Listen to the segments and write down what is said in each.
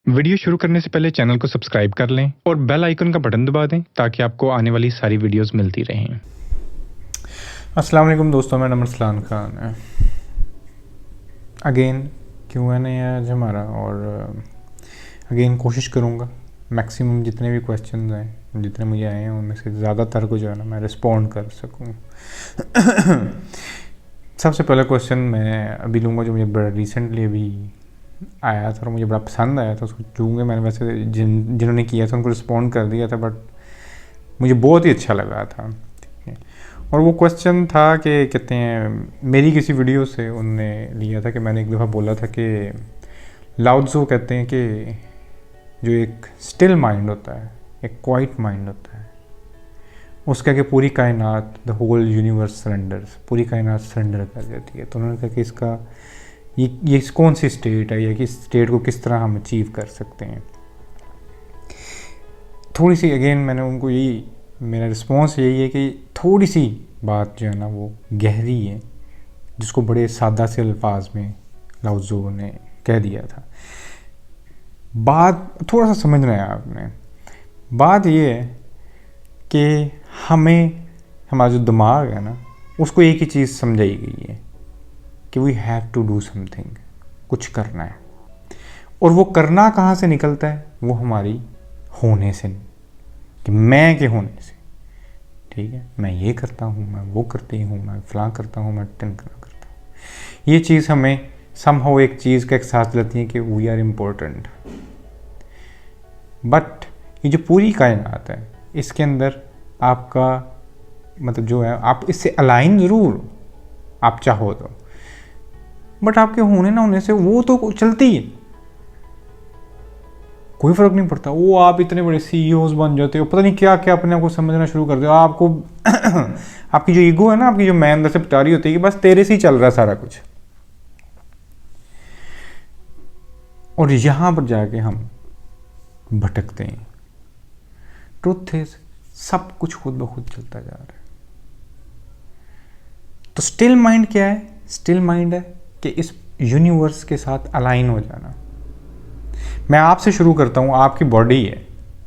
Video शुरू करने से पहले चैनल को सब्सक्राइब कर लें और बेल आइकन का बटन दबा दें ताकि आपको आने वाली सारी वीडियोस मिलती रहें। अस्सलाम वालेकुम दोस्तों, मेरा नाम अरसलान खान है। अगेन Q&A है आज हमारा और अगेन कोशिश करूँगा मैक्सिमम जितने भी क्वेश्चन हैं जितने मुझे आए हैं उनमें से ज़्यादातर को जो है ना मैं रिस्पॉन्ड कर सकूँ। सबसे पहला क्वेश्चन मैं अभी लूँगा जो मुझे बड़ा रिसेंटली अभी आया था और मुझे बड़ा पसंद आया था, उसको चूँकि मैंने वैसे जिन्होंने किया था उनको रिस्पॉन्ड कर दिया था, बट मुझे बहुत ही अच्छा लगा था। और वो क्वेश्चन था कि कहते हैं मेरी किसी वीडियो से उनने लिया था कि मैंने एक दफ़ा बोला था कि लाओ त्ज़ू कहते हैं कि जो एक स्टिल माइंड होता है, एक क्वाइट माइंड होता है, उसका कि पूरी कायनात द होल यूनिवर्स सरेंडर्स, पूरी कायनात सरेंडर कर जाती है। तो उन्होंने कहा कि इसका ये कौन सी स्टेट है या कि स्टेट को किस तरह हम अचीव कर सकते हैं। थोड़ी सी अगेन मैंने उनको यही मेरा रिस्पॉन्स यही है कि थोड़ी सी बात जो है ना वो गहरी है, जिसको बड़े सादा से अल्फाज में लाओ त्ज़ू ने कह दिया था। बात थोड़ा सा समझना है आपने। बात ये है कि हमें हमारा जो दिमाग है ना उसको एक ही चीज़ समझाई गई है कि we have to do something, कुछ करना है। और वो करना कहाँ से निकलता है? वो हमारी होने से, कि मैं के होने से। ठीक है, मैं ये करता हूँ, मैं वो करती हूँ, मैं फलां करता हूँ, मैं टिनकना करता हूँ। ये चीज़ हमें समहाउ एक चीज़ का एहसास दिलाती है कि वी आर इम्पोर्टेंट। बट ये जो पूरी कायनात है इसके अंदर आपका मतलब जो है आप इससे अलाइन ज़रूर आप चाहो तो, बट आपके होने ना होने से वो तो चलती है, कोई फर्क नहीं पड़ता। वो आप इतने बड़े CEOs बन जाते हो, पता नहीं क्या क्या अपने आप को समझना शुरू कर दो आपको आपकी जो ईगो है ना, आपकी जो मैं अंदर से बता रही होती है कि बस तेरे से ही चल रहा है सारा कुछ। और यहां पर जाके हम भटकते हैं। ट्रुथ इज सब कुछ खुद ब खुद चलता जा रहा है। तो स्टिल माइंड क्या है? स्टिल माइंड है कि इस यूनिवर्स के साथ अलाइन हो जाना। मैं आपसे शुरू करता हूँ, आपकी बॉडी है,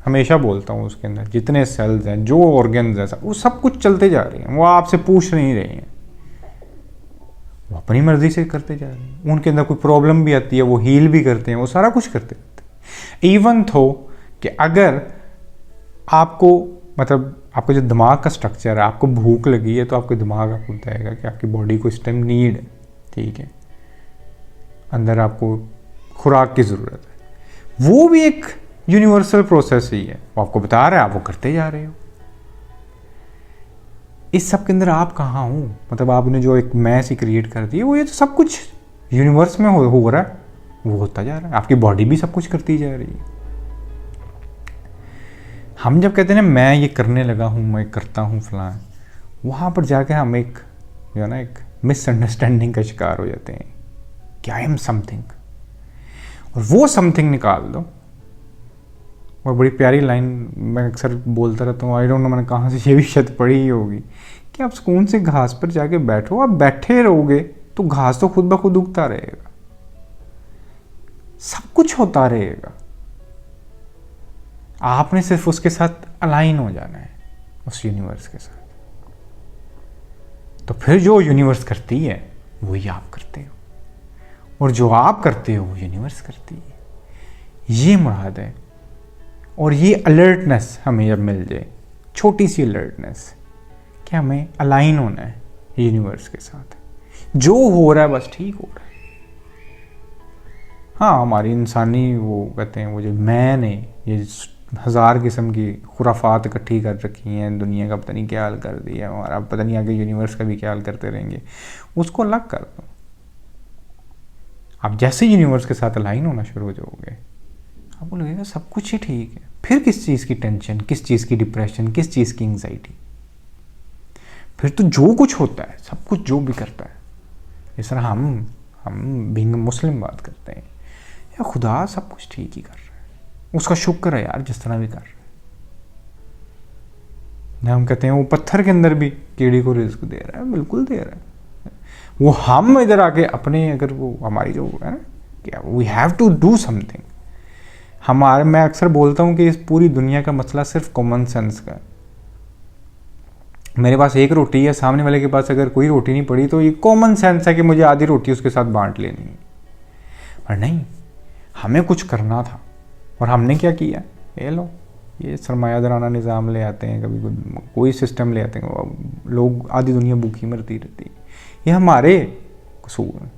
हमेशा बोलता हूँ उसके अंदर जितने सेल्स हैं, जो ऑर्गन्स हैं, वो सब कुछ चलते जा रहे हैं। वो आपसे पूछ नहीं रहे हैं, वो अपनी मर्जी से करते जा रहे हैं। उनके अंदर कोई प्रॉब्लम भी आती है वो हील भी करते हैं, वो सारा कुछ करते रहते हैं। इवन तो कि अगर आपको मतलब आपका जो दिमाग का स्ट्रक्चर है, आपको भूख लगी है तो आपके दिमाग आपको बताएगा कि आपकी बॉडी को इस टाइम नीड है। ठीक है, अंदर आपको खुराक की ज़रूरत है। वो भी एक यूनिवर्सल प्रोसेस ही है, वो आपको बता रहा है, आप वो करते जा रहे हो। इस सब के अंदर आप कहाँ हो? मतलब आपने जो एक मैं सी क्रिएट कर दी है, वो ये तो सब कुछ यूनिवर्स में हो रहा है, वो होता जा रहा है। आपकी बॉडी भी सब कुछ करती जा रही है। हम जब कहते हैं ना मैं ये करने लगा हूँ, मैं करता हूँ फलां, वहाँ पर जाके हम एक जो है ना एक मिसअंडरस्टैंडिंग का शिकार हो जाते हैं कि आई एम समथिंग, और वो समथिंग निकाल दो। और बड़ी प्यारी लाइन मैं अक्सर बोलता रहता हूँ, आई डोंट नो मैंने कहाँ से ये भी शायद पढ़ी ही होगी, कि आप सुकून से घास पर जाके बैठो, आप बैठे रहोगे तो घास तो खुद ब खुद उगता रहेगा, सब कुछ होता रहेगा। आपने सिर्फ उसके साथ अलाइन हो जाना है, उस यूनिवर्स के साथ। तो फिर जो यूनिवर्स करती है वही आप करते हो, और जो आप करते हो वो यूनिवर्स करती है। ये मुराद है। और ये अलर्टनेस हमें जब मिल जाए, छोटी सी अलर्टनेस, कि हमें अलाइन होना है यूनिवर्स के साथ, जो हो रहा है बस ठीक हो रहा है। हाँ, हमारी इंसानी वो कहते हैं वो जो मैंने ये 1000 किस्म की खुराफात इकट्ठी कर रखी हैं, दुनिया का पता नहीं क्या हाल कर दिया, हमारा पता नहीं आगे यूनिवर्स का भी क्या हाल करते रहेंगे, उसको अलग कर दो। आप जैसे यूनिवर्स के साथ अलाइन होना शुरू हो जाओगे, आपको लगेगा सब कुछ ही ठीक है। फिर किस चीज़ की टेंशन, किस चीज़ की डिप्रेशन, किस चीज़ की एंग्जाइटी? फिर तो जो कुछ होता है, सब कुछ जो भी करता है, जिस तरह हम बीइंग मुस्लिम बात करते हैं, या खुदा सब कुछ ठीक ही कर रहा है, उसका शुक्र है यार जिस तरह भी कर रहा है। हम कहते हैं वो पत्थर के अंदर भी कीड़ी को रिस्क दे रहा है, बिल्कुल दे रहा है। वो हम इधर आके अपने अगर वो हमारी जो है ना कि we have to do something, मैं अक्सर बोलता हूँ कि इस पूरी दुनिया का मसला सिर्फ कॉमन सेंस का है। मेरे पास एक रोटी है, सामने वाले के पास अगर कोई रोटी नहीं पड़ी तो ये कॉमन सेंस है कि मुझे आधी रोटी उसके साथ बांट लेनी है। पर नहीं, हमें कुछ करना था और हमने क्या किया, ये लो ये सरमायादाराना निज़ाम ले आते हैं, कभी कोई सिस्टम ले आते हैं, लोग आधी दुनिया भूखी मरती रहती है। ये हमारे कसूर हैं।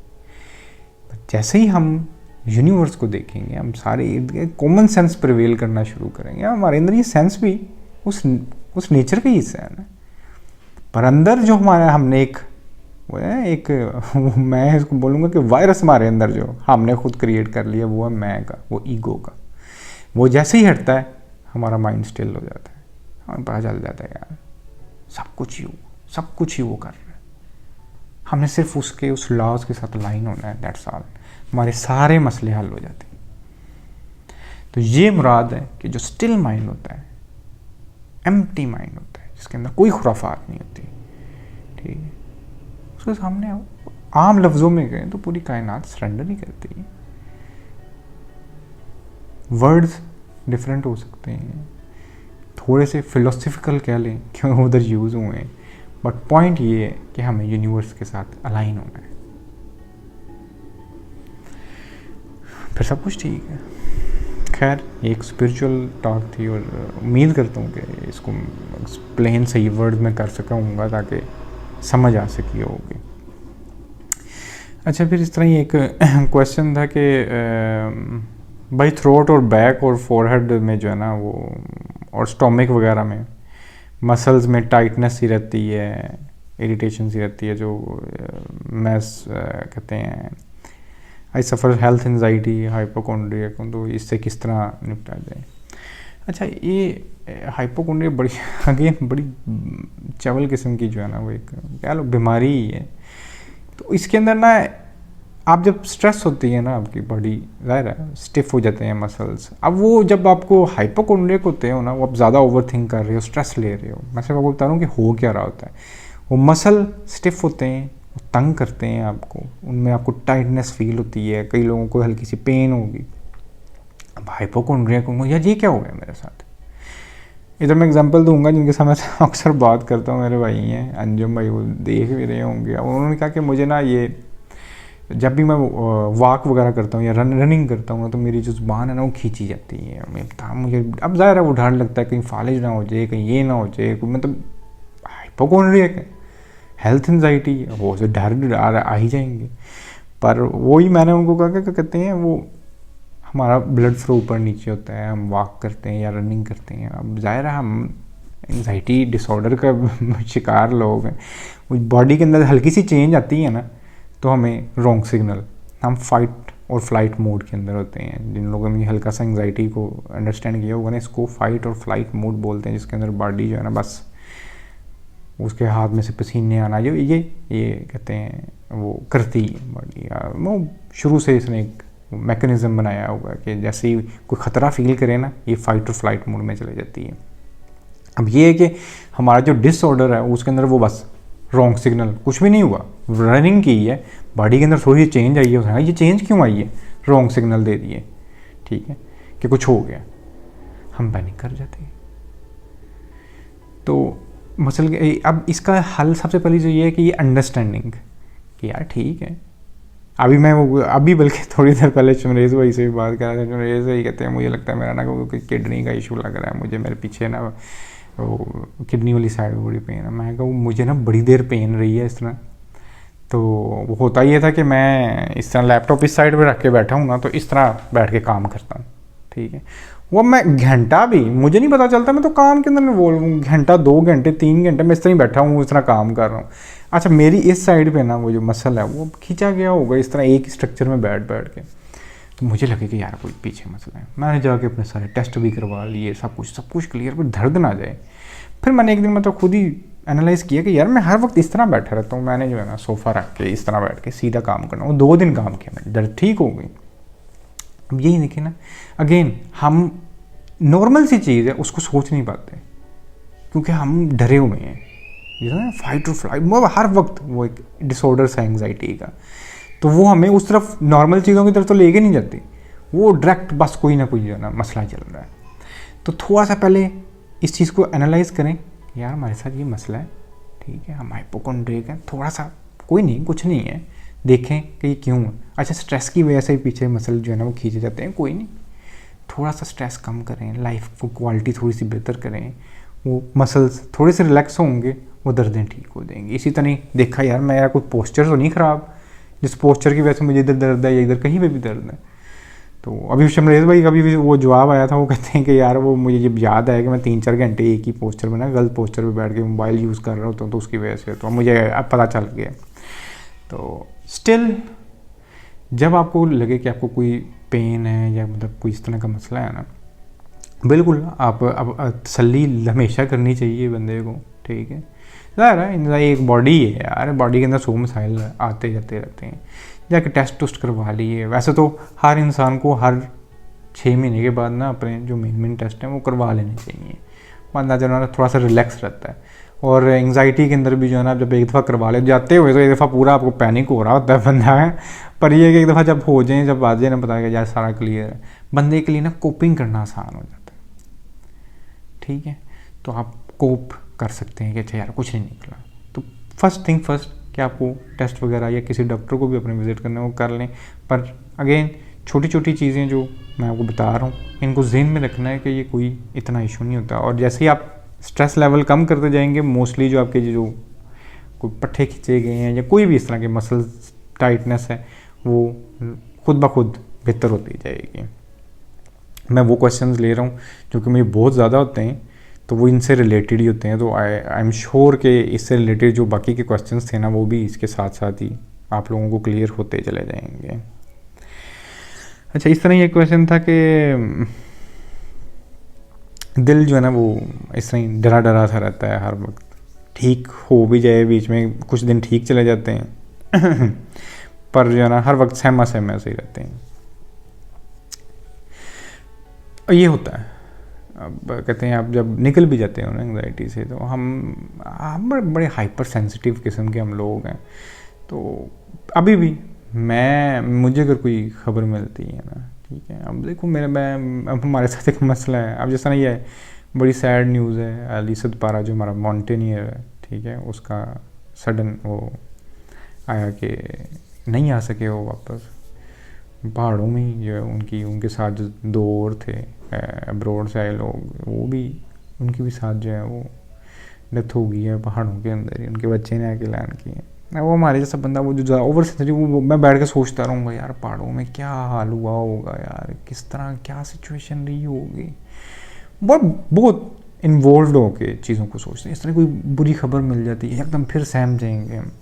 जैसे ही हम यूनिवर्स को देखेंगे, हम सारे कॉमन सेंस प्रिवेल करना शुरू करेंगे, हमारे अंदर ये सेंस भी उस नेचर का ही हिस्सा है ना। पर अंदर जो हमारा हमने मैं इसको बोलूँगा कि वायरस हमारे अंदर जो हमने खुद क्रिएट कर लिया, वो है मैं का, वो ईगो का। वो जैसे ही हटता है हमारा माइंड स्टिल हो जाता है, हमें पता चल जाता है यार सब कुछ ही वो कर रहा है, हमने सिर्फ उस लॉज के साथ लाइन होना है, दैट्स ऑल। हमारे सारे मसले हल हो जाते हैं। तो ये मुराद है कि जो स्टिल माइंड होता है, एम्प्टी माइंड होता है, जिसके अंदर कोई खुराफात नहीं होती, ठीक है, उसके सामने आम लफ्ज़ों में कहें तो पूरी कायनात सरेंडर ही करती है। वर्ड्स डिफरेंट हो सकते हैं, थोड़े से फिलोसफिकल कह लें क्यों उधर यूज़ हुए हैं, बट पॉइंट ये है कि हमें यूनिवर्स के साथ अलाइन होना है, फिर सब कुछ ठीक है। खैर, एक स्पिरिचुअल टॉक थी और उम्मीद करता हूँ कि इसको एक्सप्लेन सही वर्ड में कर सकूँगा ताकि समझ आ सकी होगी। अच्छा, फिर इस तरह ही एक क्वेश्चन था कि भाई थ्रोट और बैक और फोरहेड में जो है ना वो, और स्टोमिक वगैरह में मसल्स में टाइटनेस सी रहती है, इरिटेशन सी रहती है, जो मैस कहते हैं, आई सफ़र हेल्थ एंजाइटी हाइपोकॉन्ड्रिया, तो इससे किस तरह निपटा जाए। अच्छा, ये हाइपोकॉन्ड्रिया बड़ी चवल किस्म की जो है ना वो एक कह लो बीमारी ही है। तो इसके अंदर ना आप जब स्ट्रेस होती है ना आपकी बॉडी, ज़ाहिर है स्टिफ हो जाते हैं मसल्स। अब वो जब आपको हाइपोकॉन्ड्रिया होते हो ना, वो आप ज़्यादा ओवर थिंक कर रहे हो, स्ट्रेस ले रहे हो, मैं सिर्फ आपको बता रहा हूँ कि हो क्या रहा होता है। वो मसल स्टिफ होते हैं, तंग करते हैं आपको, उनमें आपको टाइटनेस फील होती है, कई लोगों को हल्की सी पेन होगी। अब हाइपोकॉन्ड्रिया को यार ये क्या हो गया मेरे साथ। इधर मैं एग्जांपल दूंगा जिनके साथ मैं अक्सर बात करता हूँ, मेरे भाई हैं अंजुम भाई, वो देख भी रहे होंगे। अब उन्होंने कहा कि मुझे ना ये जब भी मैं वॉक वगैरह करता हूँ या रनिंग करता हूँ ना, तो मेरी जो ज़ुबान है ना वो खींची जाती है। मुझे अब ज़ाहिर है वो डर लगता है कहीं फालिज ना हो जाए, कहीं ये ना हो जाए, मतलब हाइपोकॉन्ड्रिया है, हेल्थ एंजाइटी, वो से डर आ ही जाएंगे। पर वही मैंने उनको कहा कि कहते हैं वो हमारा ब्लड फ्लो ऊपर नीचे होता है, हम वॉक करते हैं या रनिंग करते हैं। अब ज़ाहिर है हम एंजाइटी डिसऑर्डर का शिकार लोग हैं, बॉडी के अंदर हल्की सी चेंज आती है ना तो हमें रॉन्ग सिग्नल, हम फाइट और फ्लाइट मोड के अंदर होते हैं। जिन लोगों ने हल्का सा एंजाइटी को अंडरस्टैंड किया होगा ना, इसको फाइट और फ्लाइट मोड बोलते हैं, जिसके अंदर बॉडी जो है ना बस उसके हाथ में से पसीने आना, जो ये कहते हैं वो करती है बॉडी। वो शुरू से इसने एक मैकेनिज़्म बनाया होगा कि जैसे ही कोई ख़तरा फील करे ना, ये फाइट और फ्लाइट मोड में चले जाती है। अब ये है कि हमारा जो डिसऑर्डर है उसके अंदर वो बस रॉन्ग सिग्नल, कुछ भी नहीं हुआ, रनिंग की है, बॉडी के अंदर थोड़ी सी चेंज आई है, ये चेंज क्यों आई है, रॉन्ग सिग्नल दे दिए, ठीक है, कि कुछ हो गया, हम पैनिक कर जाते हैं। तो मसल अब इसका हल सबसे पहले जो ये है कि ये अंडरस्टैंडिंग कि यार ठीक है। अभी बल्कि थोड़ी देर पहले चुमरेज़ भाई से भी बात कर रहा था, चुमरेज़ भाई कहते हैं मुझे लगता है मेरा ना कोई किडनी का इशू लग रहा है मुझे, मेरे पीछे ना वो किडनी वाली साइड में बड़ी पेन है। मैं कहा मुझे ना बड़ी देर पेन रही है इस तरह। तो वो होता ये था कि मैं इस तरह लैपटॉप इस साइड पर रख के बैठा हूँ ना, तो इस तरह बैठ के काम करता हूँ, ठीक है। वो मैं घंटा भी मुझे नहीं पता चलता, मैं तो काम के अंदर में बोल घंटा 2 घंटे 3 घंटे मैं इस तरह ही बैठा हूँ, इस तरह काम कर रहा हूँ। अच्छा, मेरी इस साइड पे ना वो जो मसल है वो खींचा गया होगा इस तरह एक स्ट्रक्चर में बैठ के, तो मुझे लगे कि यार कोई पीछे मसला है। मैंने जाके अपने सारे टेस्ट भी करवा लिए, सब कुछ क्लियर, पर दर्द ना जाए। फिर मैंने एक दिन मतलब खुद ही एनालाइज़ किया कि यार मैं हर वक्त इस तरह बैठा रहता हूँ, मैंने जो है ना सोफ़ा रख के इस तरह बैठ के सीधा काम करना। वो 2 दिन काम किया, मैंने दर्द ठीक हो गई। अब यही देखिए ना, अगेन हम नॉर्मल सी चीज़ है उसको सोच नहीं पाते क्योंकि हम डरे हुए हैं, जैसे फाइट और फ्लाइट, वो हर वक्त वो एक डिसऑर्डर सा एंग्जाइटी का, तो वो हमें उस तरफ नॉर्मल चीज़ों की तरफ तो लेके नहीं जाती, वो डायरेक्ट बस कोई ना कोई जो है ना मसला चल रहा है। तो थोड़ा सा पहले इस चीज़ को एनालाइज करें, यार हमारे साथ ये मसला है, ठीक है, हम हाइपोकॉन्ड्रिक हैं, थोड़ा सा कोई नहीं, कुछ नहीं है, देखें कि ये क्यों है। अच्छा, स्ट्रेस की वजह से पीछे मसल जो है ना वो खींचे जाते हैं, कोई नहीं, थोड़ा सा स्ट्रेस कम करें, लाइफ को क्वालिटी थोड़ी सी बेहतर करें, वो मसल्स थोड़े से रिलैक्स होंगे, वो दर्दें ठीक हो जाएंगी। इसी तरह देखा यार मेरा कोई पोस्चर तो नहीं ख़राब, जिस पोस्चर की वजह से मुझे इधर दर्द है या इधर कहीं पे भी दर्द है। तो अभी शमरेज भाई का भी वो जवाब आया था, वो कहते हैं कि यार वो मुझे जब याद आया कि मैं 3-4 घंटे एक ही पोस्चर में ना गलत पोस्चर पे बैठ के मोबाइल यूज़ कर रहा होता हूँ, तो उसकी वजह से तो मुझे अब पता चल गया। तो स्टिल जब आपको लगे कि आपको कोई पेन है या मतलब कोई इस तरह का मसला है ना, बिल्कुल आप अब तसल्ली हमेशा करनी चाहिए बंदे को, ठीक है। ज़ाहिर है इनका एक बॉडी है यार, बॉडी के अंदर 100 मसाइल आते जाते रहते हैं, जाके टेस्ट टूस्ट करवा लिए। वैसे तो हर इंसान को हर 6 महीने के बाद ना अपने जो मेन टेस्ट हैं वो करवा लेने चाहिए, बंदा जो है ना थोड़ा सा रिलैक्स रहता है। और एंग्जाइटी के अंदर भी जो है ना जब एक दफ़ा करवा ले जाते हुए तो एक दफ़ा पूरा आपको पैनिक हो रहा होता है बंदा है, पर ये कि एक दफ़ा जब हो जाए, जब आ जाए ना पता कि यार सारा क्लियर है, बंदे के लिए ना कोपिंग करना आसान हो जाता है, ठीक है। तो आप कोप कर सकते हैं कि अच्छा यार कुछ नहीं निकला, तो फर्स्ट थिंग फर्स्ट कि आपको टेस्ट वगैरह या किसी डॉक्टर को भी अपने विज़िट करना है वो कर लें। पर अगेन छोटी छोटी चीज़ें जो मैं आपको बता रहा हूँ इनको ज़हन में रखना है कि ये कोई इतना इशू नहीं होता। और जैसे ही आप स्ट्रेस लेवल कम करते जाएंगे, मोस्टली जो आपके जो कोई पट्टे खींचे गए हैं या कोई भी इस तरह के मसल टाइटनेस है वो खुद ब खुद बेहतर होती जाएगी। मैं वो क्वेश्चंस ले रहा हूँ जो कि मुझे बहुत ज़्यादा होते हैं, तो वो इनसे रिलेटेड ही होते हैं। तो आई एम श्योर कि इससे रिलेटेड जो बाकी के क्वेश्चंस थे ना वो भी इसके साथ साथ ही आप लोगों को क्लियर होते चले जाएंगे। अच्छा, इस तरह ये क्वेश्चन था कि दिल जो है ना वो इस तरह डरा डरा सा रहता है हर वक्त, ठीक हो भी जाए बीच में कुछ दिन ठीक चले जाते हैं पर जो है ना हर वक्त सहमा सहमा से ही रहते हैं। ये होता है, अब कहते हैं आप जब निकल भी जाते हैं ना एंग्जाइटी से, तो हम बड़े हाइपर सेंसिटिव किस्म के हम लोग हैं। तो अभी भी मुझे अगर कोई खबर मिलती है ना, ठीक है, अब देखो अब हमारे साथ एक मसला है। अब जैसा नहीं है, बड़ी सैड न्यूज़ है, अली सदपारा जो हमारा माउंटेनियर है, ठीक है, उसका सडन वो आया कि नहीं आ सके वो वापस पहाड़ों में ही, जो है उनके साथ जो 2 और थे अब्रॉड से आए लोग, वो भी उनकी भी साथ जो है वो डेथ हो गई है पहाड़ों के अंदर ही, उनके बच्चे ने आके ऐलान किए। वो हमारे जैसा बंदा वो जो ओवर सेंसिटिव, वो मैं बैठ के सोचता रहूँगा यार पहाड़ों में क्या हाल हुआ होगा यार, किस तरह क्या सिचुएशन रही होगी। बहुत इन्वॉल्व होके चीज़ों को सोचते हैं। इस तरह कोई बुरी खबर मिल जाती है एकदम फिर सहम जाएंगे हम।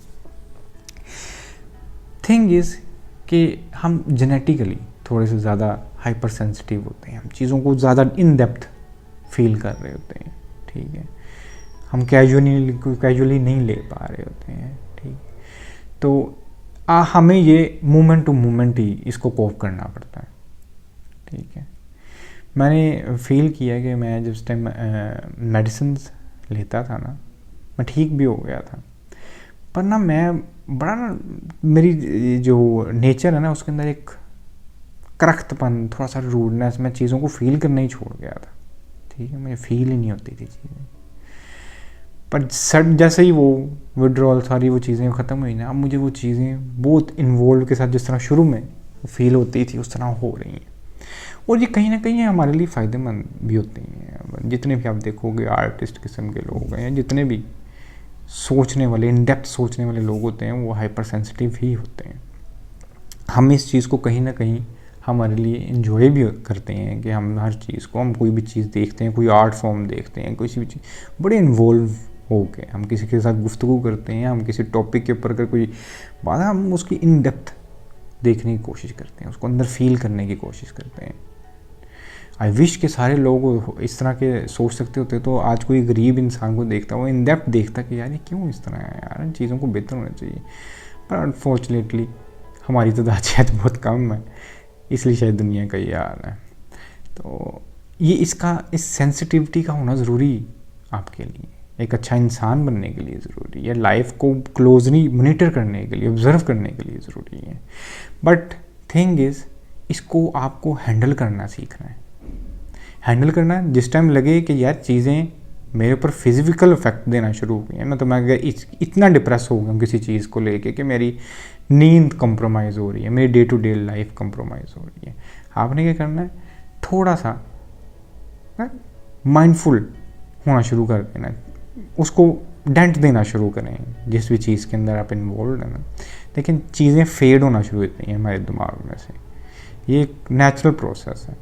थिंग इज़ कि हम जेनेटिकली थोड़े से ज़्यादा हाइपर सेंसिटिव होते हैं, हम चीज़ों को ज़्यादा इन डेप्थ फील कर रहे होते हैं, ठीक है, हम कैजुअली नहीं ले पा रहे होते हैं, ठीक। तो हमें ये मोमेंट टू मोमेंट ही इसको कोप करना पड़ता है, ठीक है। मैंने फील किया कि मैं जिस टाइम मेडिसिन लेता था ना, मैं ठीक भी हो गया था, पर ना मैं बड़ा ना मेरी जो नेचर है ना उसके अंदर एक करख्तपन, थोड़ा सा रूडनेस, मैं चीज़ों को फील करना ही छोड़ गया था, ठीक है, मुझे फील ही नहीं होती थी चीज़ें। पर जैसे ही वो विड्रॉल सारी वो चीज़ें ख़त्म हुई ना, अब मुझे वो चीज़ें बहुत इन्वॉल्व के साथ जिस तरह शुरू में फील होती थी उस तरह हो रही हैं। और ये कहीं ना कहीं हमारे लिए फ़ायदेमंद भी होती हैं। जितने भी आप देखोगे आर्टिस्ट किस्म के लोग हैं, जितने भी सोचने वाले इन डेप्थ सोचने वाले लोग होते हैं, वो हाइपर सेंसिटिव ही होते हैं। हम इस चीज़ को कहीं ना कहीं हमारे लिए इन्जॉय भी करते हैं कि हम हर चीज़ को, हम कोई भी चीज़ देखते हैं, कोई आर्ट फॉर्म देखते हैं, किसी भी चीज़ बड़े इन्वॉल्व हो के हम किसी के साथ गुफ्तगू करते हैं, हम किसी टॉपिक के ऊपर अगर कोई बात है हम उसकी इन डेप्थ देखने की कोशिश करते हैं, उसको अंदर फील करने की कोशिश करते हैं। आई विश के सारे लोग इस तरह के सोच सकते होते, तो आज कोई गरीब इंसान को देखता, वो इन डेप्थ देखता कि यार ये क्यों इस तरह है यार, इन चीज़ों को बेहतर होना चाहिए। पर अनफॉर्चुनेटली हमारी तादाद शायद बहुत कम है, इसलिए शायद दुनिया का ये हाल है। तो ये इस सेंसिटिविटी का होना ज़रूरी आपके लिए, एक अच्छा इंसान बनने के लिए ज़रूरी है, लाइफ को क्लोजली मॉनिटर करने के लिए, ऑब्ज़र्व करने के लिए ज़रूरी है। बट थिंग इज़ इसको आपको हैंडल करना सीखना है। हैंडल करना है जिस टाइम लगे कि यार चीज़ें मेरे ऊपर फिजिकल इफेक्ट देना शुरू हो गई है, मतलब मैं अगर इतना डिप्रेस हो गया किसी चीज़ को लेके कि मेरी नींद कंप्रोमाइज़ हो रही है, मेरी day to day life compromise हो रही है, आपने क्या करना है, थोड़ा सा माइंडफुल होना शुरू कर देना, उसको डेंट देना शुरू करें जिस भी चीज़ के अंदर आप इन्वॉल्व हैं ना। लेकिन चीज़ें फेड होना शुरू होती हैं हमारे दिमाग में से, ये एक नेचुरल प्रोसेस है।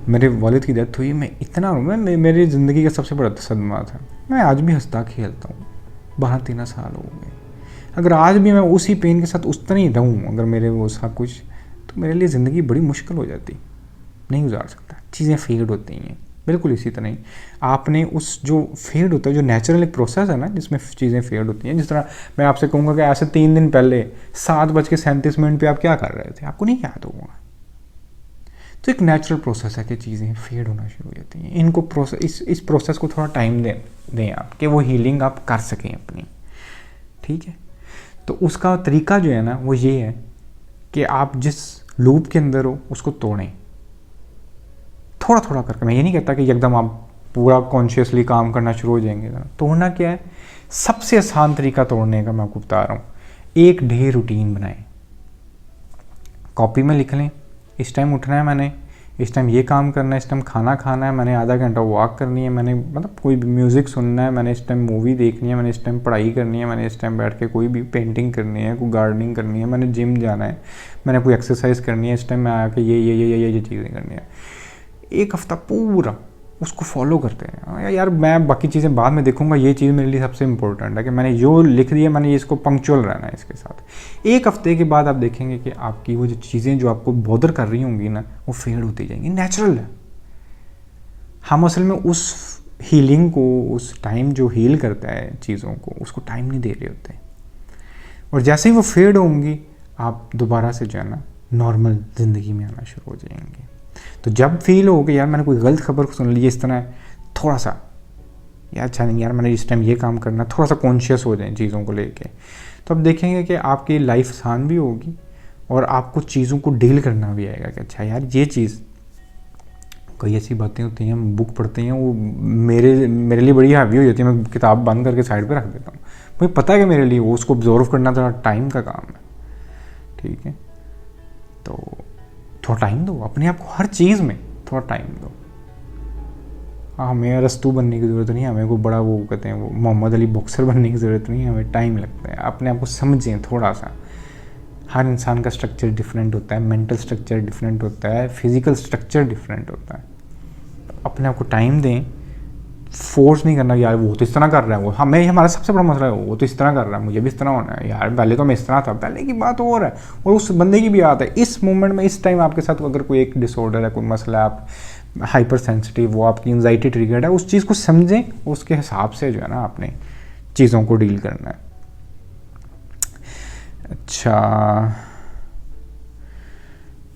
मेरे वालिद की डेथ हुई, मैं इतना मैं मेरी ज़िंदगी का सबसे बड़ा सदमा था। मैं आज भी हंसता खेलता हूँ, 12-13 साल हो गए। अगर आज भी मैं उसी पेन के साथ उस तरह ही रहूँ, अगर मेरे वो सा कुछ, तो मेरे लिए ज़िंदगी बड़ी मुश्किल हो जाती, नहीं गुजार सकता। चीज़ें फेड होती हैं, बिल्कुल इसी तरह ही आपने उस जो फेड होता है, जो नेचुरल एक प्रोसेस है ना जिसमें चीज़ें फेड होती हैं। जिस तरह मैं आपसे कहूँगा कि ऐसे 3 दिन पहले 7:37 पे आप क्या कर रहे थे, आपको नहीं याद होगा। तो एक नेचुरल प्रोसेस है कि चीज़ें फेड होना शुरू हो जाती हैं। इनको प्रोसेस इस प्रोसेस को थोड़ा टाइम दें आप, कि वो हीलिंग आप कर सकें अपनी, ठीक है। तो उसका तरीका जो है ना वो ये है कि आप जिस लूप के अंदर हो उसको तोड़ें, थोड़ा थोड़ा करके। मैं ये नहीं कहता कि एकदम आप पूरा कॉन्शियसली काम करना शुरू हो जाएंगे। तोड़ना क्या है, सबसे आसान तरीका तोड़ने का मैं आपको बता रहा हूँ। एक डे रूटीन बनाएं, कॉपी में लिख लें, इस टाइम उठना है मैंने, इस टाइम ये काम करना है, इस टाइम खाना खाना है, मैंने आधा घंटा वॉक करनी है, मैंने मतलब कोई भी म्यूज़िक सुनना है, मैंने इस टाइम मूवी देखनी है, मैंने इस टाइम पढ़ाई करनी है, मैंने इस टाइम बैठ के कोई भी पेंटिंग करनी है, कोई गार्डनिंग करनी है, मैंने जिम जाना है, मैंने कोई एक्सरसाइज करनी है, इस टाइम मैं आके ये चीज़ें करनी है। एक हफ्ता पूरा उसको फॉलो करते हैं। यार मैं बाकी चीज़ें बाद में देखूंगा, ये चीज़ मेरे लिए सबसे इंपॉर्टेंट है कि मैंने जो लिख दिया मैंने इसको पंक्चुअल रहना है इसके साथ। एक हफ्ते के बाद आप देखेंगे कि आपकी वो जो चीज़ें जो आपको बॉदर कर रही होंगी ना वो फेड होती जाएंगी। नेचुरल है। हम असल में उस हीलिंग को, उस टाइम जो हील करता है चीज़ों को, उसको टाइम नहीं दे रहे होते। और जैसे ही वो फेड होंगी आप दोबारा से जो है ना नॉर्मल ज़िंदगी में आना शुरू हो जाएंगे। तो जब फील हो कि यार मैंने कोई गलत खबर सुन ली इस तरह, थोड़ा सा यार अच्छा नहीं यार मैंने इस टाइम ये काम करना, थोड़ा सा कॉन्शियस हो जाए चीज़ों को लेके, तो आप देखेंगे कि आपकी लाइफ आसान भी होगी और आपको चीज़ों को डील करना भी आएगा कि अच्छा यार ये चीज़, कई ऐसी बातें होती हैं हम बुक पढ़ते हैं वो मेरे लिए बड़ी हावी हो जाती है, मैं किताब बंद करके साइड पर रख देता हूँ। मुझे पता है कि मेरे लिए वो उसको ऑब्जर्व करना थोड़ा टाइम का काम है, ठीक है। तो थोड़ा टाइम दो अपने आप को, हर चीज़ में थोड़ा टाइम दो। हाँ, हमें अरस्तू बनने की ज़रूरत नहीं है, हमें को बड़ा वो कहते हैं वो मोहम्मद अली बॉक्सर बनने की ज़रूरत नहीं है, हमें टाइम लगता है। अपने आप को समझें थोड़ा सा। हर इंसान का स्ट्रक्चर डिफरेंट होता है, मेंटल स्ट्रक्चर डिफरेंट होता है, फिजिकल स्ट्रक्चर डिफरेंट होता है। अपने आप को टाइम दें, फोर्स नहीं करना यार वो तो इस तरह कर रहा है, वो हमें हमारा सबसे बड़ा मसला है वो तो इस तरह कर रहा है, मुझे भी इस तरह होना है यार, पहले तो मैं इस तरह था, पहले की बात और है और उस बंदे की भी बात है। इस मोमेंट में इस टाइम आपके साथ अगर कोई एक डिसऑर्डर है, कोई मसला है, आप हाइपर सेंसिटिव, वो आपकी एंजाइटी ट्रिगर्ड है, उस चीज़ को समझें, उसके हिसाब से जो है ना आपने चीज़ों को डील करना है। अच्छा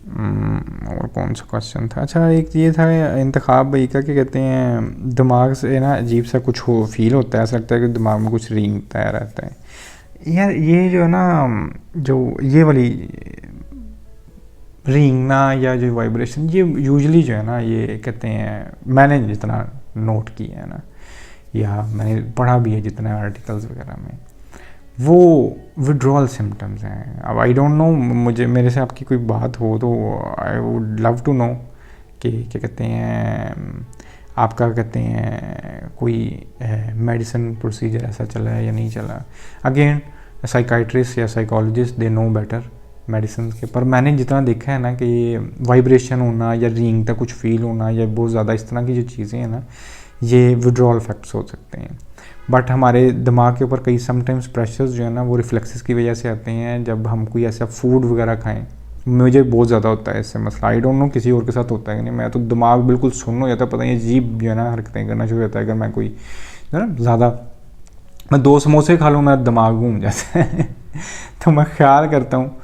और कौन सा क्वेश्चन था, अच्छा एक ये था इंतखाब भाई का, क्या कहते हैं दिमाग से ना अजीब सा कुछ हो फील होता है, ऐसा लगता है कि दिमाग में कुछ रेंगता रहता है। यार ये जो है ना जो ये वाली रेंगना या जो वाइब्रेशन, ये यूजुअली जो है ना ये कहते हैं, मैंने जितना नोट किया है ना या मैंने पढ़ा भी है जितना आर्टिकल्स वगैरह में, वो विड्रॉल सिम्टम्स हैं। अब आई डोंट नो, मुझे मेरे से आपकी कोई बात हो तो I would love to know कि क्या कहते हैं आपका कहते हैं कोई मेडिसिन प्रोसीजर ऐसा चला है या नहीं चला। अगेन साइकाइट्रिस्ट या psychologist they know better medicine के, पर मैंने जितना देखा है ना कि वाइब्रेशन होना या रेंगता कुछ फील होना या बहुत ज़्यादा इस तरह की जो चीज़ें हैं ना, ये विड्रॉल इफेक्ट्स हो सकते हैं। बट हमारे दिमाग के ऊपर कई समटाइम्स प्रेशर्स जो है ना वो रिफ्लेक्सेस की वजह से आते हैं। जब हम कोई ऐसा फूड वगैरह खाएं, मुझे बहुत ज़्यादा होता है इससे मसला, आई डोंट नो किसी और के साथ होता है कि नहीं, मैं तो दिमाग बिल्कुल सुन्न हो जाता है, पता नहीं अजीब जो है ना हरकतें करना शुरू होता है। अगर मैं कोई जो है ना ज़्यादा, मैं 2 समोसे खा लूँ मेरा दिमाग घूम जाता है तो मैं ख्याल करता हूँ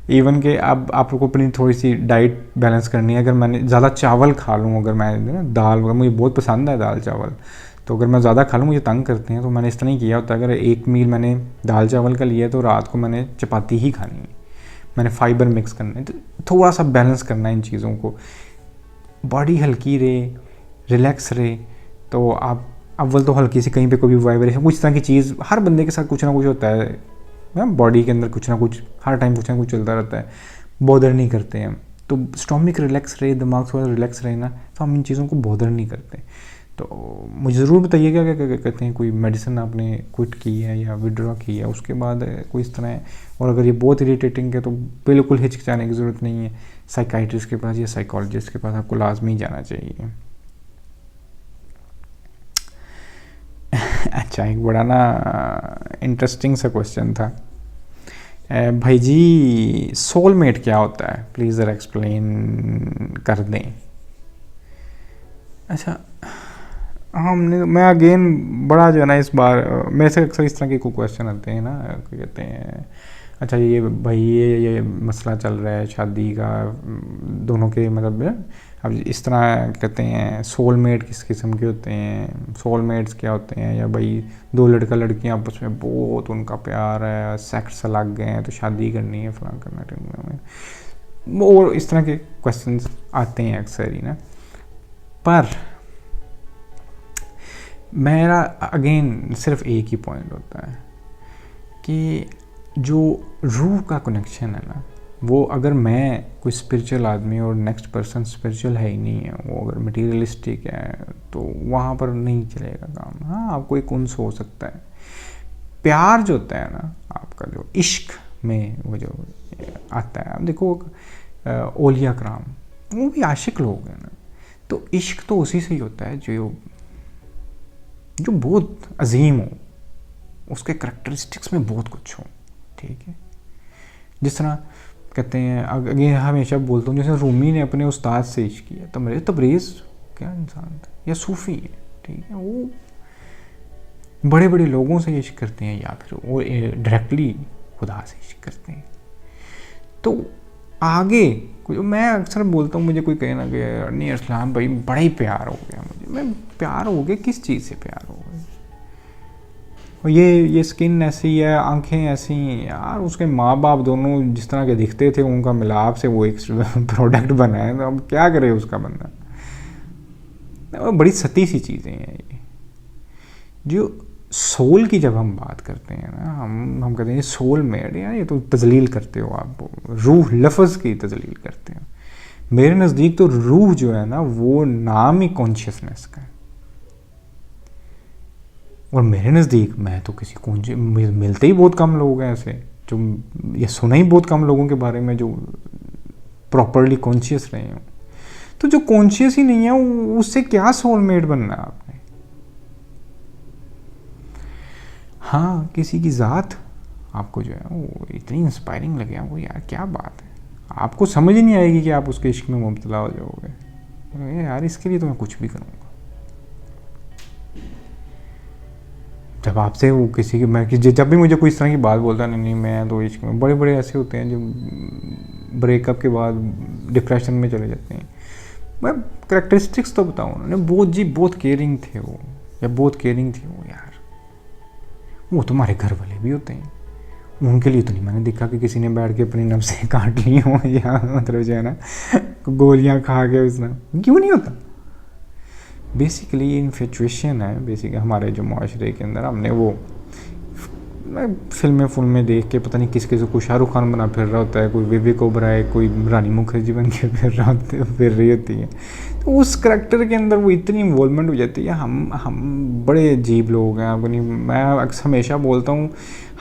इवन कि अब आपको अपनी थोड़ी सी डाइट बैलेंस करनी है। अगर मैंने ज़्यादा चावल खा लूँ, अगर मैं ना दाल वगैरह, मुझे बहुत पसंद है दाल चावल, तो अगर मैं ज़्यादा खा लूँ मुझे तंग करते हैं, तो मैंने इस तरह ही किया होता है। अगर एक मील मैंने दाल चावल का लिया तो रात को मैंने चपाती ही खानी है। मैंने फाइबर मिक्स करना है, तो थोड़ा सा बैलेंस करना है इन चीज़ों को। बॉडी हल्की रहे, रिलैक्स रहे, तो आप अव्वल तो हल्की सी कहीं पे कोई भी वाइब्रेशन, कुछ तरह की चीज़, हर बंदे के साथ कुछ ना कुछ होता है बॉडी के अंदर, कुछ ना कुछ हर टाइम कुछ ना कुछ चलता रहता है, बॉदर नहीं करते हैं। तो स्टोमिक रिलैक्स रहे, दिमाग थोड़ा रिलैक्स रहे ना, तो हम इन चीज़ों को बॉदर नहीं करते। तो मुझे ज़रूर बताइएगा क्या क्या कहते हैं, कोई मेडिसिन आपने क्विट की है या विड्रॉ की है उसके बाद कोई इस तरह है। और अगर ये बहुत इरीटेटिंग है तो बिल्कुल हिचकिचाने की ज़रूरत नहीं है, साइकाइट्रिस्ट के पास या साइकोलॉजिस्ट के पास आपको लाजमी जाना चाहिए। अच्छा, एक बड़ा ना इंटरेस्टिंग सा क्वेश्चन था, भाई जी सोलमेट क्या होता है, प्लीज़ ज़रा एक्सप्लेन कर दें। अच्छा, मैं अगेन बड़ा जो है ना, इस बार मेरे से अक्सर इस तरह के कोई क्वेश्चन आते हैं ना, कहते हैं अच्छा ये भाई ये मसला चल रहा है शादी का, दोनों के मतलब अब इस तरह कहते हैं सोलमेट किस किस्म के होते हैं, सोलमेट्स क्या होते हैं, या भाई दो लड़का लड़कियां आपस में बहुत उनका प्यार है, सेक्स लग गए हैं तो शादी करनी है, फलां करना है, और इस तरह के क्वेश्चंस आते हैं अक्सर ही ना। पर मेरा अगेन सिर्फ एक ही पॉइंट होता है कि जो रूह का कनेक्शन है ना, वो अगर मैं कोई स्पिरिचुअल आदमी और नेक्स्ट पर्सन स्पिरिचुअल है ही नहीं है, वो अगर मटीरियलिस्टिक है, तो वहाँ पर नहीं चलेगा काम। हाँ, आपको एक उन्स हो सकता है, प्यार जो होता है ना आपका, जो इश्क में वो जो आता है, आप देखो औलिया कराम वो भी आशिक लोग हैं ना, तो इश्क तो उसी से ही होता है जो बहुत अजीम हो, उसके करैक्टरिस्टिक्स में बहुत कुछ हो, ठीक है। जिस तरह कहते हैं, अगर हमेशा बोलता हूँ, जैसे रूमी ने अपने उस्ताद से इश्क किया, तबरेज़ क्या इंसान था, या सूफ़ी है, ठीक है, वो बड़े बड़े लोगों से इश्क करते हैं, या फिर वो डायरेक्टली खुदा से इश्क करते हैं। तो आगे मैं अक्सर बोलता हूँ, मुझे कोई कहे ना कि नहीं इस्लाम भाई बड़ा ही प्यार हो गया मुझे, मैं प्यार हो गया किस चीज़ से प्यार हो गया, और ये स्किन ऐसी है, आंखें ऐसी हैं यार, उसके माँ बाप दोनों जिस तरह के दिखते थे, उनका मिलाप से वो एक प्रोडक्ट बना है, तो अब क्या करे उसका बंदा। बड़ी सती सी चीज़ें हैं ये। जो सोल की जब हम बात करते हैं ना, हम कहते हैं सोल मेड, यार ये तो तजलील करते हो आप, रूह लफ्ज़ की तजलील करते हो। मेरे नज़दीक तो रूह जो है ना, वो नाम ही कॉन्शियसनेस का है। और मेरे नज़दीक मैं तो किसी मिलते ही बहुत कम लोग हैं ऐसे, जो ये सुना ही बहुत कम लोगों के बारे में जो प्रॉपरली कॉन्शियस रहे हो। तो जो कॉन्शियस ही नहीं है उससे क्या सोलमेट बनना है आपने। हाँ, किसी की ज़ात आपको जो है वो इतनी इंस्पायरिंग लगे, वो यार क्या बात है, आपको समझ ही नहीं आएगी कि आप उसके इश्क में मुब्तला हो जाओगे, यार इसके लिए तो मैं कुछ भी करूँगा। जब आपसे वो किसी की मैं जब भी मुझे कोई इस तरह की बात बोलता है, नहीं मैं तो इश्क में, बड़े बड़े ऐसे होते हैं जो ब्रेकअप के बाद डिप्रेशन में चले जाते हैं। मैं करैक्टरिस्टिक्स तो बताऊँ उन्होंने, बहुत केयरिंग थे वो, या बहुत केयरिंग थी वो। यार वो तुम्हारे घर वाले भी होते हैं, उनके लिए तो नहीं मैंने देखा कि किसी ने बैठ के अपनी नब्ज़ें काट ली हो, या मतलब जो है ना गोलियां खा के उसने, क्यों नहीं होता। बेसिकली इन्फेचुएशन है, बेसिकली हमारे जो माशरे के अंदर हमने वो फिल्में देख के पता नहीं किस किस को शाहरुख खान बना फिर रहा होता है, कोई विवेक ओबराय, कोई रानी मुखर्जी बन के फिर रही होती है, तो उस करैक्टर के अंदर वो इतनी इन्वॉल्वमेंट हो जाती है। हम बड़े अजीब लोग हैं, आपको नहीं, मैं अक्सर हमेशा बोलता हूँ,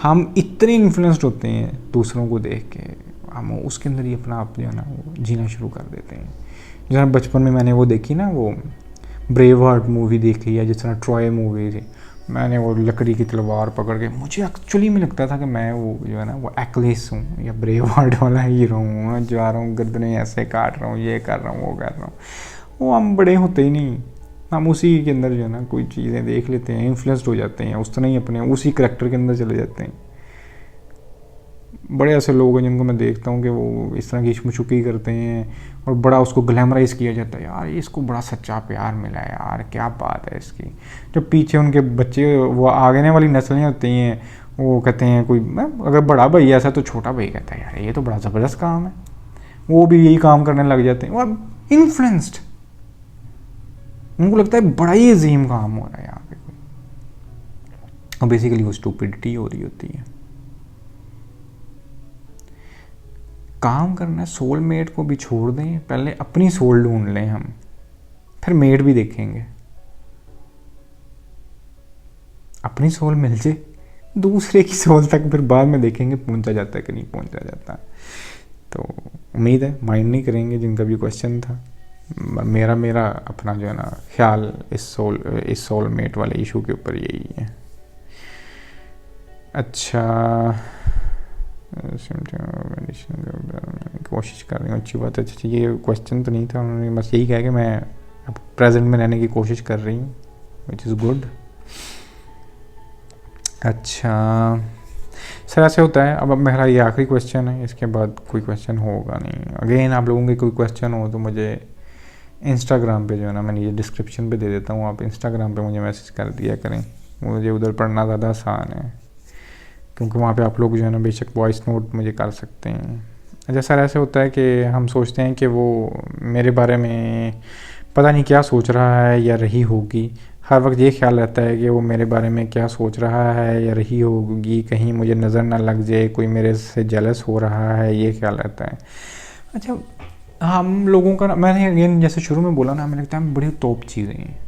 हम इतने इन्फ्लुएंस्ड होते हैं दूसरों को देख के, हम उसके अंदर ही अपना आप जो है ना वो जीना शुरू कर देते हैं। जैसे बचपन में मैंने वो देखी ना, वो ब्रेव हार्ट मूवी देखी, या जिस तरह ट्रॉय मूवी थी, मैंने वो लकड़ी की तलवार पकड़ के, मुझे एक्चुअली में लगता था कि मैं वो जो है ना वो एक्लेस हूँ, या ब्रेव हार्ट वाला हीरो हूँ, जा रहा हूँ गर्दनें ऐसे काट रहा हूँ, ये कर रहा हूँ, वो कर रहा हूँ। वो हम बड़े होते ही नहीं, हम उसी के अंदर जो है ना कोई चीज़ें देख लेते हैं, इन्फ्लुएंस्ड हो जाते हैं, उस तरह ही अपने उसी करैक्टर के अंदर चले जाते हैं। बड़े ऐसे लोग हैं जिनको मैं देखता हूँ कि वो इस तरह की इश्क-मुशुकी करते हैं, और बड़ा उसको ग्लैमराइज़ किया जाता है, यार इसको बड़ा सच्चा प्यार मिला है, यार क्या बात है इसकी। जब पीछे उनके बच्चे, वो आगे वाली नस्लें होती हैं, वो कहते हैं कोई अगर बड़ा भाई ऐसा तो छोटा भाई कहता है यार ये तो बड़ा ज़बरदस्त काम है, वो भी यही काम करने लग जाते हैं, वो इन्फ्लुएंस्ड, उनको लगता है बड़ा ही अजीम काम हो रहा है यहाँ पे कोई, और बेसिकली वो स्टूपिडिटी हो रही होती है। काम करना है, सोलमेट को भी छोड़ दें, पहले अपनी सोल ढूंढ लें हम, फिर मेट भी देखेंगे। अपनी सोल मिल जाए, दूसरे की सोल तक फिर बाद में देखेंगे पहुंचा जाता है कि नहीं पहुंचा जाता। तो उम्मीद है माइंड नहीं करेंगे जिनका भी क्वेश्चन था। मेरा अपना जो है ना ख्याल इस सोलमेट वाले इशू के ऊपर यही है। अच्छा, कोशिश कर रही हूँ, अच्छी बात है। अच्छा, ये क्वेश्चन तो नहीं था, उन्होंने बस यही कहा कि मैं प्रेजेंट में रहने की कोशिश कर रही हूँ, विच इज़ गुड। अच्छा सर, ऐसे होता है। अब मेरा ये आखिरी क्वेश्चन है, इसके बाद कोई क्वेश्चन होगा नहीं। अगेन आप लोगों के कोई क्वेश्चन हो तो मुझे इंस्टाग्राम पे जो है ना, मैं ये डिस्क्रिप्शन पे दे देता हूँ, आप इंस्टाग्राम पे मुझे मैसेज कर दिया करें, मुझे उधर पढ़ना ज़्यादा आसान है, क्योंकि वहाँ पे आप लोग जो है ना बेशक वॉइस नोट मुझे कर सकते हैं। अच्छा सर, ऐसे होता है कि हम सोचते हैं कि वो मेरे बारे में पता नहीं क्या सोच रहा है या रही होगी, हर वक्त ये ख्याल रहता है कि वो मेरे बारे में क्या सोच रहा है या रही होगी, कहीं मुझे नज़र ना लग जाए, कोई मेरे से जेलस हो रहा है, ये ख्याल रहता है। अच्छा, हम लोगों का, मैंने अगेन जैसे शुरू में बोला ना, हमें लगता है बड़ी टॉप चीज़ें हैं।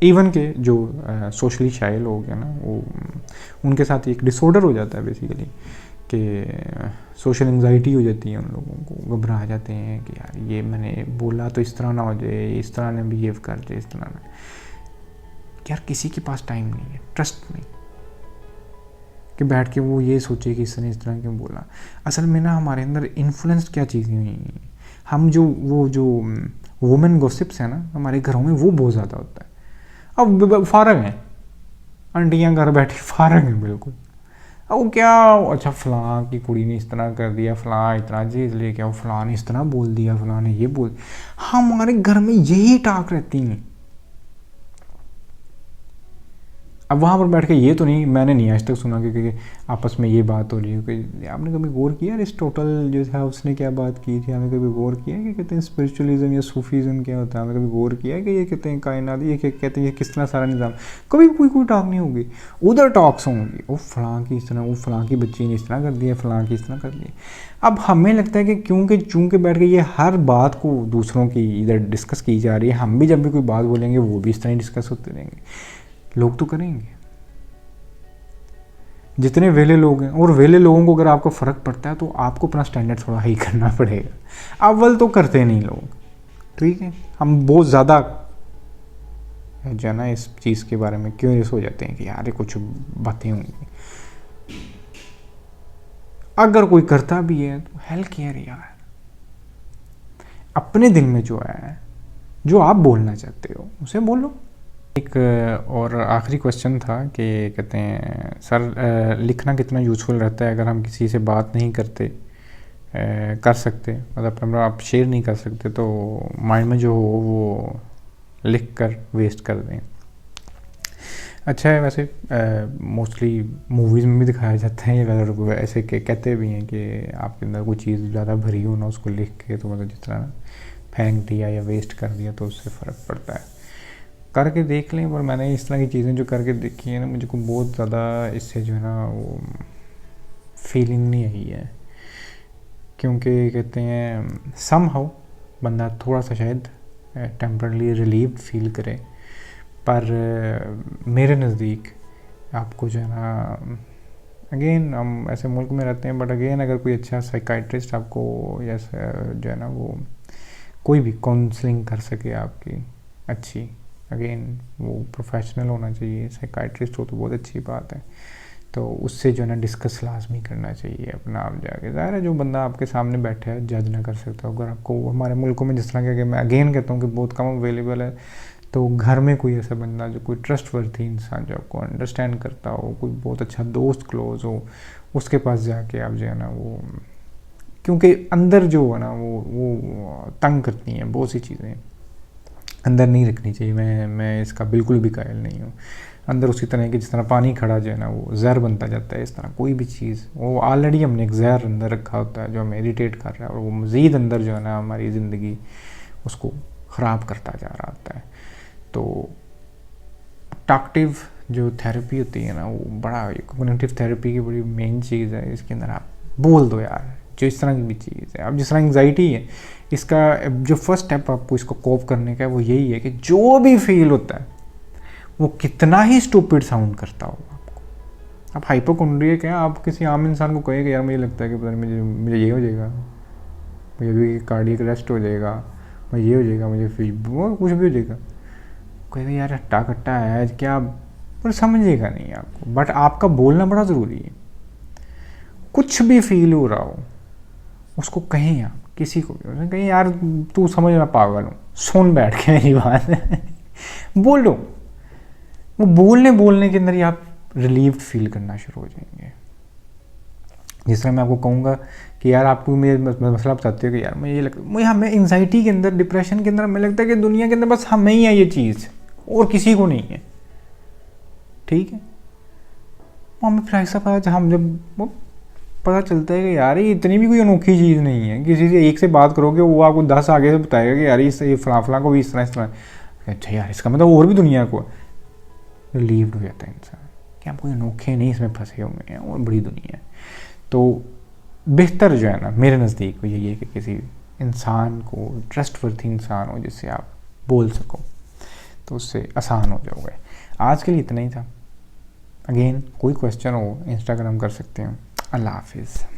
इवन के जो सोशली शाय लोग हैं ना, वो उनके साथ एक डिसऑर्डर हो जाता है बेसिकली, कि सोशल एंजाइटी हो जाती है उन लोगों को, घबरा जाते हैं कि यार ये मैंने बोला तो इस तरह ना हो जाए, इस तरह ना बिहेव कर जाए, इस तरह ना। यार किसी के पास टाइम नहीं है, ट्रस्ट नहीं, कि बैठ के वो ये सोचे कि इसने इस तरह क्यों बोला। असल में ना हमारे अंदर इन्फ्लुएंस क्या चीज़ें हुई हैं, हम जो वुमेन गॉसिप्स है ना हमारे घरों में, वो बहुत ज़्यादा होता है। अब फारग हैं आंटियाँ घर बैठी, फारग हैं बिल्कुल। अब वो क्या, अच्छा फ़लाँ की कुड़ी ने इस तरह कर दिया, फ़लाँ इतना चीज़ लेके आओ, फ़लाँ ने इस तरह बोल दिया, फ़लाँ ने ये बोल, हमारे घर में यही टाक रहती हैं। अब वहाँ पर बैठ के ये तो नहीं, मैंने नहीं आज तक सुना कि आपस में ये बात हो रही है। कि आपने कभी गौर किया अरिस्टोटल जो था उसने क्या बात की थी? हमें कभी गौर किया कि कहते हैं स्पिरिचुअलिज्म या सूफीज़म क्या होता है? हमें कभी गौर किया कि ये कहते हैं कायनात, ये कहते हैं ये किस तरह सारा निज़ाम, कभी कोई टॉक नहीं होगी। उधर टॉक्स होंगी, वो फ़लाँ की इस तरह, वो फ़लाँ की बच्ची ने इस तरह कर दिया, फ़लाँ की इस तरह कर दिया। अब हमें लगता है कि क्योंकि चूँकि बैठ के ये हर बात को दूसरों की इधर डिस्कस की जा रही है, हम भी जब भी कोई बात बोलेंगे वो भी इस तरह डिस्कस होते रहेंगे। लोग तो करेंगे, जितने वेले लोग हैं, और वेले लोगों को अगर आपको फ़र्क पड़ता है तो आपको अपना स्टैंडर्ड थोड़ा हाई करना पड़ेगा। अव्वल तो करते नहीं लोग, ठीक है। हम बहुत ज़्यादा जो है ना इस चीज़ के बारे में क्यूरियस हो जाते हैं कि यार कुछ बातें होंगी। अगर कोई करता भी है तो हेल्थ केयर यार, अपने दिल में जो है, जो आप बोलना चाहते हो उसे बोलो। एक और आखिरी क्वेश्चन था कि कहते हैं सर लिखना कितना यूज़फुल रहता है अगर हम किसी से बात नहीं करते, कर सकते, मतलब आप शेयर नहीं कर सकते, तो माइंड में जो हो वो लिख कर वेस्ट कर दें। अच्छा है, वैसे मोस्टली मूवीज़ में भी दिखाया जाता है, अगर ऐसे कहते भी हैं कि आपके अंदर कोई चीज़ ज़्यादा भरी हो ना, उसको लिख के तो मतलब जिस तरह फेंक दिया या वेस्ट कर दिया तो उससे फ़र्क पड़ता है। करके देख लें, पर मैंने इस तरह की चीज़ें जो करके देखी हैं ना, मुझे को बहुत ज़्यादा इससे जो है ना वो फीलिंग नहीं आई है, क्योंकि कहते हैं समहाउ बंदा थोड़ा सा शायद टेम्परली रिलीव्ड फील करे, पर मेरे नज़दीक आपको जो है ना, अगेन हम ऐसे मुल्क में रहते हैं, बट अगेन अगर कोई अच्छा साइकाइट्रिस्ट आपको या जो है ना वो कोई भी काउंसलिंग कर सके आपकी अच्छी, अगेन वो प्रोफेशनल होना चाहिए, साइकाइट्रिस्ट हो तो बहुत अच्छी बात है, तो उससे जो है ना डिस्कस लाजमी करना चाहिए अपना आप जाके। ज़ाहिर है जो बंदा आपके सामने बैठा है जज ना कर सकता, अगर आपको हमारे मुल्कों में जिस तरह के, मैं अगेन कहता हूँ कि बहुत कम अवेलेबल है, तो घर में कोई ऐसा बंदा जो कोई ट्रस्टवर्थी इंसान जो आपको अंडरस्टैंड करता हो, कोई बहुत अच्छा दोस्त क्लोज हो, उसके पास जाके आप जो है ना वो, क्योंकि अंदर जो है ना वो तंग करती हैं बहुत सी चीज़ें, अंदर नहीं रखनी चाहिए। मैं इसका बिल्कुल भी कायल नहीं हूँ। अंदर उसी तरह कि जिस तरह पानी खड़ा जो है ना वो जहर बनता जाता है, इस तरह कोई भी चीज़, वो ऑलरेडी हमने एक जहर अंदर रखा होता है जो हमें इरिटेट कर रहा है, और वो मज़ीद अंदर जो है ना हमारी ज़िंदगी उसको ख़राब करता जा रहा होता है। तो टॉक्टिव जो थेरेपी होती है ना, वो बड़ा कॉग्निटिव थेरेपी की बड़ी मेन चीज़ है। इसके अंदर आप बोल दो यार जो इस तरह की भी चीज़ है। अब जिस तरह एंग्जाइटी है, इसका जो फर्स्ट स्टेप आपको इसको कोप करने का है वो यही है कि जो भी फील होता है वो कितना ही स्टूपिड साउंड करता होगा आपको। आप हाइपोकॉन्ड्रियक हैं, आप किसी आम इंसान को कहेंगे यार मुझे लगता है कि पता नहीं मुझे ये हो जाएगा, मुझे भी कार्डियक अरेस्ट हो जाएगा, मुझे ये हो जाएगा, मुझे फिर वो कुछ भी हो जाएगा, कहेगा यार हट्टा कट्टा है क्या, पर समझेगा नहीं आपको। बट आपका बोलना बड़ा ज़रूरी है। कुछ भी फील हो रहा हो उसको कहें, आप किसी को भी कहें यार तू समझ ना पागल हूँ, सुन बैठ के मेरी बात बोलो। वो बोलने के अंदर ही आप रिलीव्ड फील करना शुरू हो जाएंगे। जिस तरह मैं आपको कहूँगा कि यार आपको मेरे मसला बताते हो कि यार मुझे ये लगता है, मुझे हमें एंजाइटी के अंदर, डिप्रेशन के अंदर हमें लगता है कि दुनिया के अंदर बस हमें ही है ये चीज़ और किसी को नहीं है, ठीक है। वो हमें फिर ऐसा पता, हम जब वो पता चलता है कि यार ये इतनी भी कोई अनोखी चीज़ नहीं है। किसी से एक से बात करोगे वो आपको 10 आगे से बताएगा कि यार ये फलां को भी इस तरह, अच्छा यार इसका मतलब और भी दुनिया को रिलीव्ड हो जाता है इंसान कि आप कोई अनोखे नहीं इसमें फंसे हुए हैं और बड़ी दुनिया है। तो बेहतर जो है ना मेरे नज़दीक वो यही है कि किसी इंसान को, ट्रस्टवर्थी इंसान हो जिससे आप बोल सको, तो उससे आसान हो जाओगे। आज के लिए इतना ही था। अगेन कोई क्वेश्चन हो इंस्टाग्राम कर सकते हो। अल्लाह हाफिज़।